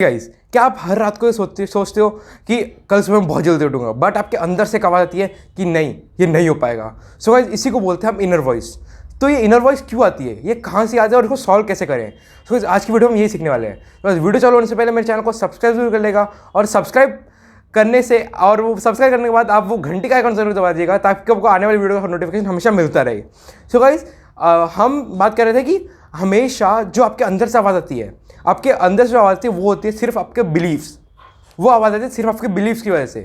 Guys, क्या आप हर रात को ये सोचते हो कि कल सुबह मैं बहुत जल्दी उठूंगा, बट आपके अंदर से एक आवाज़ आती है कि नहीं, ये नहीं हो पाएगा। सो गाइस, इसी को बोलते हैं हम इनर वॉइस। तो ये इनर वॉइस क्यों आती है, ये कहाँ से आती है और इसको सॉल्व कैसे करें? सो गाइस, आज की वीडियो में यही सीखने वाले हैं। तो वीडियो चालू होने से पहले मेरे चैनल को सब्सक्राइब जरूर कर लेगा, और सब्सक्राइब करने से और वो सब्सक्राइब करने के बाद आप वो घंटी का आइकन जरूर दबा दीजिएगा, ताकि आपको आने वाली वीडियो का नोटिफिकेशन हमेशा मिलता रहे। सो गाइस, हम बात कर रहे थे कि हमेशा जो आपके अंदर से आवाज़ आती है, आपके अंदर से जो आवाज़ आती है वो होती है सिर्फ आपके बिलीव्स। वो आवाज़ आती है सिर्फ आपके बिलीव्स की वजह से।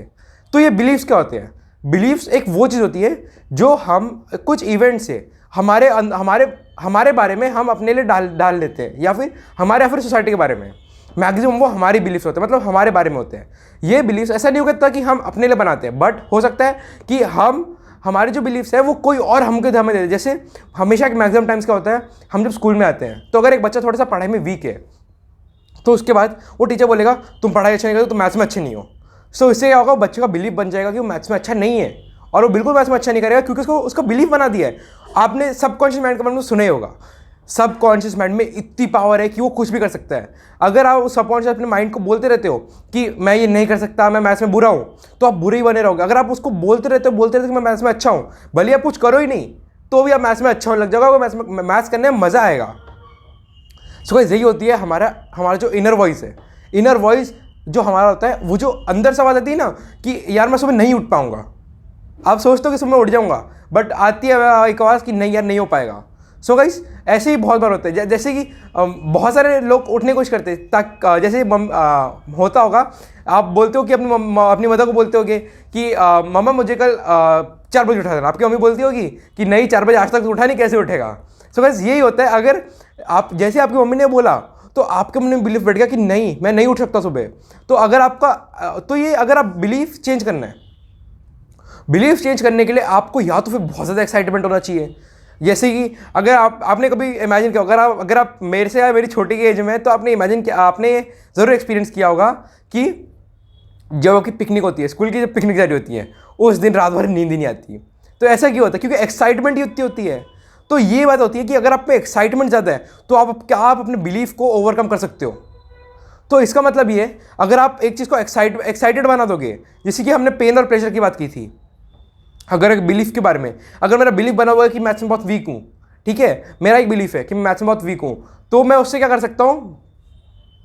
तो ये बिलीव्स क्या होते हैं? बिलीव्स एक वो चीज़ होती है जो हम कुछ इवेंट से हमारे बारे में हम अपने लिए डाल लेते हैं, या फिर सोसाइटी के बारे में। मैक्सिमम वो हमारी बिलीव्स होते हैं, मतलब हमारे बारे में होते हैं। ये बिलीव्स ऐसा नहीं होता कि हम अपने लिए बनाते हैं, बट हो सकता है कि हमारे जो बिलीव्स है वो कोई और हमको हमें दे दे। जैसे हमेशा एक मैक्सिमम टाइम्स क्या होता है, हम जब स्कूल में आते हैं तो अगर एक बच्चा थोड़ा सा पढ़ाई में वीक है, तो उसके बाद वो टीचर बोलेगा तुम पढ़ाई अच्छा नहीं करते, तुम मैथ्स में अच्छे नहीं हो। सो इससे क्या होगा, बच्चे का बिलीव बन जाएगा कि वो मैथ्स में अच्छा नहीं है, और वो बिल्कुल मैथ्स में अच्छा नहीं करेगा, क्योंकि उसका बिलीव बना दिया है। आपने सबकॉन्शियस माइंड के बारे में सुना ही होगा। सबकॉन्शियस माइंड में इतनी पावर है कि वो कुछ भी कर सकता है। अगर आप उस सबकॉन्शियस अपने माइंड को बोलते रहते हो कि मैं ये नहीं कर सकता, मैं मैथ्स में बुरा हूँ, तो आप बुरे ही बने रहोगे। अगर आप उसको बोलते रहते हो कि मैं मैथ्स में अच्छा हूँ, भले आप कुछ करो ही नहीं, तो भी आप मैथ्स में अच्छा होने लग जाओगे, मैथ्स करने में मज़ा आएगा। सो गाइस, यही होती है हमारा जो इनर वॉइस है। इनर वॉइस जो हमारा होता है, वो जो अंदर से आवाज़ आती है ना कि यार मैं सुबह नहीं उठ पाऊंगा। आप सोचते हो कि सुबह उठ जाऊंगा, बट आती है एक आवाज़ कि नहीं यार, नहीं हो पाएगा। सो गाइस, ऐसे ही बहुत बार होता है। जैसे कि बहुत सारे लोग उठने की कोशिश करते हैं, ताकि जैसे होता होगा, आप बोलते हो कि अपनी मदर को बोलते होगे कि मम्मा मुझे कल 4 बजे उठा देना। आपकी मम्मी बोलती होगी कि नहीं, 4 बजे आज तक तो उठा नहीं, कैसे उठेगा? सो गाइस, यही होता है। अगर आप जैसे आपकी मम्मी ने बोला, तो आपके मन में बिलीफ बैठ गया कि नहीं, मैं नहीं उठ सकता सुबह। तो अगर अगर आप बिलीफ चेंज करना है, बिलीफ चेंज करने के लिए आपको या तो फिर बहुत ज़्यादा एक्साइटमेंट होना चाहिए। जैसे कि अगर आपने कभी इमेजिन किया, अगर आप मेरे से या मेरी छोटी की एज में, तो आपने ज़रूर एक्सपीरियंस किया होगा कि जब आपकी पिकनिक होती है, स्कूल की जब पिकनिक जारी होती है, उस दिन रात भर नींद ही नहीं आती। तो ऐसा क्यों होता है? क्योंकि एक्साइटमेंट ही उतनी होती है। तो ये बात होती है कि अगर आप में एक्साइटमेंट ज़्यादा है, तो आप अपने बिलीफ को ओवरकम कर सकते हो। तो इसका मतलब ये है, अगर आप एक चीज़ को एक्साइटेड बना दोगे, जैसे कि हमने पेन और प्रेशर की बात की थी। अगर एक बिलीफ के बारे में, अगर मेरा बिलीफ बना हुआ है कि मैथ्स में बहुत वीक हूँ, ठीक है, मेरा एक बिलीफ है कि मैं मैथ्स में बहुत वीक हूँ, तो मैं उससे क्या कर सकता हूँ,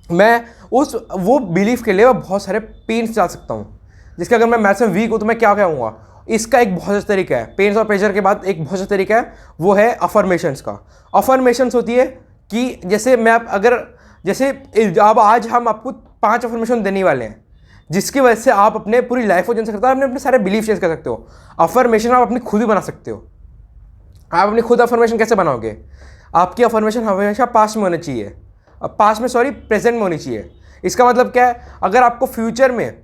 मैं वो बिलीफ के लिए मैं बहुत सारे पेन्स डाल सकता हूँ। जिसके अगर मैं मैथ्स में वीक हूँ तो मैं क्या कहूँगा, इसका एक बहुत अच्छा तरीका है। पेन्स और प्रेशर के बाद एक बहुत अच्छा तरीका है, वो है अफर्मेशंस का। अफर्मेशंस होती है कि जैसे अब आज हम आपको 5 अफर्मेशन देने वाले हैं, जिसकी वजह से आप अपने पूरी लाइफ को चेंज कर सकते हो, अपने सारे बिलीफ चेंज कर सकते हो। अफर्मेशन आप अपनी खुद ही बना सकते हो। आप अपनी खुद अफर्मेशन कैसे बनाओगे? आपकी अफर्मेशन हमेशा पास्ट में होनी चाहिए, प्रेजेंट में होनी चाहिए। इसका मतलब क्या है? अगर आपको फ्यूचर में,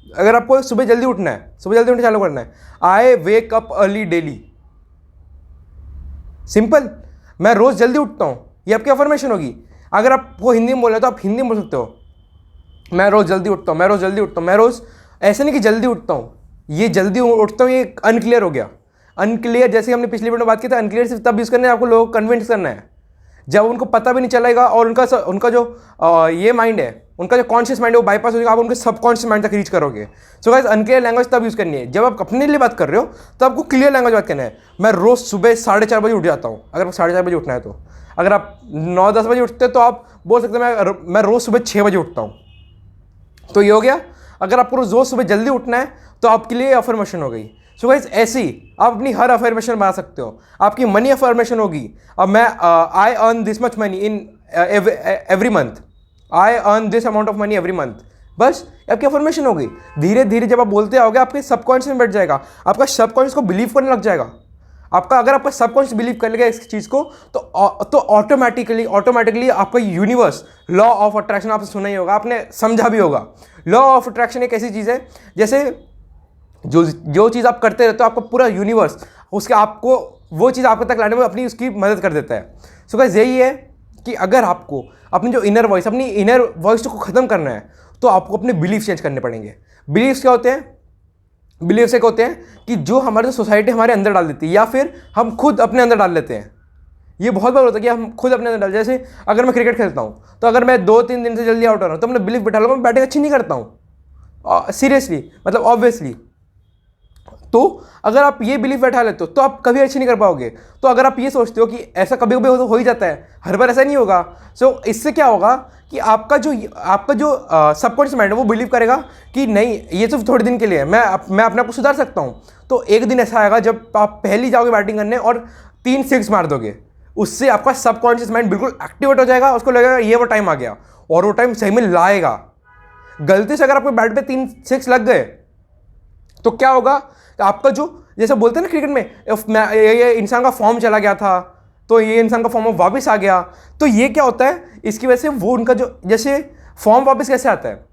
अगर आपको सुबह जल्दी उठना है, सुबह जल्दी उठना चालू करना है, I wake up early daily, simple, मैं रोज जल्दी उठता हूँ, ये आपकी अफर्मेशन होगी। अगर आपको हिंदी में बोलना है तो आप हिंदी में बोल सकते हो, मैं रोज जल्दी उठता हूँ, मैं रोज जल्दी उठता हूँ, मैं रोज, ऐसे नहीं कि जल्दी उठता हूँ, ये जल्दी उठता हूँ ये अनक्लियर हो गया। अनक्लियर, जैसे हमने पिछली वीडियो में बात की था, अनक्लियर सिर्फ तब यूज़ करना है आपको लोगों को कन्विंस करना है, जब उनको पता भी नहीं चलेगा, और उनका जो ये माइंड है, उनका जो कॉन्शियस माइंड है, वो बाईपास हो जाएगा, आप उनके सबकॉन्शियस माइंड तक रीच करोगे। सो गाइस, अनक्लियर लैंग्वेज तब यूज़ करनी है जब आप अपने लिए बात कर रहे हो, तो आपको क्लियर लैंग्वेज बात करना है। मैं रोज़ सुबह 4:30 बजे उठ जाता हूँ। अगर 4:30 बजे उठना है तो, अगर आप 9-10 बजे उठते हैं तो आप बोल सकते हैं मैं रोज़ सुबह 6 बजे उठता हूँ। तो ये हो गया। अगर आपको रोज़ सुबह जल्दी उठना है तो आपके लिए अफर्मेशन हो गई। सो गाइस, ऐसी आप अपनी हर अफर्मेशन बना सकते हो। आपकी मनी अफर्मेशन होगी, अब मैं I earn this much money in every month, I earn this amount of money every month, बस आपकी अफर्मेशन हो गई। धीरे धीरे जब आप बोलते आओगे, आपके सबकॉन्शियस में बैठ जाएगा, आपका सबकॉन्शियस को बिलीव करने लग जाएगा। अगर आपका सबकॉन्शियस बिलीव कर लेगा इस चीज़ को, तो ऑटोमेटिकली आपका यूनिवर्स, लॉ ऑफ अट्रैक्शन आपने सुना ही होगा, आपने समझा भी होगा। लॉ ऑफ अट्रैक्शन एक ऐसी चीज़ है, जैसे जो चीज़ आप करते रहते हो, आपका पूरा यूनिवर्स आपको वो चीज़ आपके तक लाने में अपनी उसकी मदद कर देता है। सो गाइस, यही है कि अगर आपको अपनी जो इनर वॉइस को ख़त्म करना है, तो आपको अपने बिलीफ चेंज करने पड़ेंगे। बिलीव्स क्या होते हैं? बिलीव्स एक होते हैं कि जो हमारी सोसाइटी हमारे अंदर डाल देती है, या फिर हम खुद अपने अंदर डाल लेते हैं। ये बहुत बार होता है कि हम खुद अपने अंदर डाल, जैसे अगर मैं क्रिकेट खेलता हूँ तो अगर मैं 2-3 दिन से जल्दी आउट हो रहा हूँ तो मैंने बिलीफ बैठा लूँगा मैं बैटिंग अच्छी नहीं करता हूँ, सीरियसली, मतलब ऑब्वियसली। तो अगर आप ये बिलीफ बैठा लेते हो तो आप कभी अच्छी नहीं कर पाओगे। तो अगर आप ये सोचते हो कि ऐसा कभी कभी हो ही जाता है, हर बार ऐसा नहीं होगा, सो इससे क्या होगा कि आपका जो सबकॉन्शियस माइंड है वो बिलीव करेगा कि नहीं ये सिर्फ थोड़े दिन के लिए है, मैं अपने आप को सुधार सकता हूँ। तो एक दिन ऐसा आएगा जब आप पहली जाओगे बैटिंग करने और 3 सिक्स मार दोगे, उससे आपका सबकॉन्शियस माइंड बिल्कुल एक्टिवेट हो जाएगा, उसको लगेगा ये वो टाइम आ गया, और वो टाइम सही में लाएगा। गलती से अगर आपको बैट पे 3 सिक्स लग गए तो क्या होगा, आपका जो जैसे बोलते हैं ना क्रिकेट में, ये इंसान का फॉर्म चला गया था तो ये इंसान का फॉर्म वापस आ गया। तो ये क्या होता है, इसकी वजह से वो उनका जो, जैसे फॉर्म वापस कैसे आता है,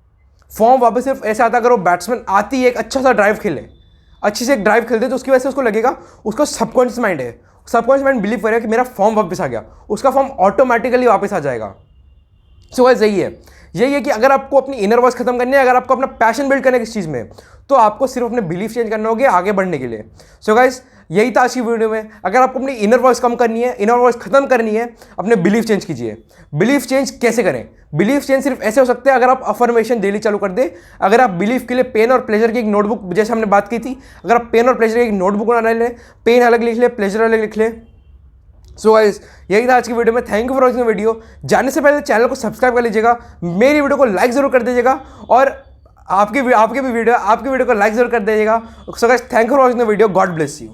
फॉर्म वापस सिर्फ ऐसा आता है अगर वो बैट्समैन आती है एक अच्छा सा ड्राइव खेले, अच्छी से एक ड्राइव खेलते तो उसकी वजह से उसको लगेगा, उसका सबकॉन्शियस माइंड है, सबकॉन्शियस माइंड बिलीव करेगा कि मेरा फॉर्म वापस आ गया, उसका फॉर्म ऑटोमेटिकली वापस आ जाएगा। सो गाइस यही है कि अगर आपको अपनी इनर वॉइस खत्म करनी है, अगर आपको अपना पैशन बिल्ड करना है किस चीज़ में, तो आपको सिर्फ अपने बिलीफ चेंज करना होगा आगे बढ़ने के लिए। सो गाइस यही था आज की वीडियो में। अगर आपको अपनी इनर वॉइस कम करनी है, इनर वॉइस खत्म करनी है, अपने बिलीफ चेंज कीजिए। बिलीफ चेंज कैसे करें? बिलीफ चेंज सिर्फ ऐसे हो सकते हैं अगर आप अफर्मेशन डेली चालू कर दे, अगर आप बिलीफ के लिए पेन और प्लेजर की एक नोटबुक, जैसे हमने बात की थी, अगर आप पेन और प्लेजर की एक नोटबुक बना लें, पेन अलग लिख ले, प्लेजर अलग लिख ले। सो गाइस यही था आज की वीडियो में। Thank you for watching video. जाने से पहले चैनल को सब्सक्राइब कर लीजिएगा, मेरी वीडियो को लाइक जरूर कर दीजिएगा, और आपकी वीडियो को लाइक जरूर कर दीजिएगा। So guys thank you for watching the video. God bless you.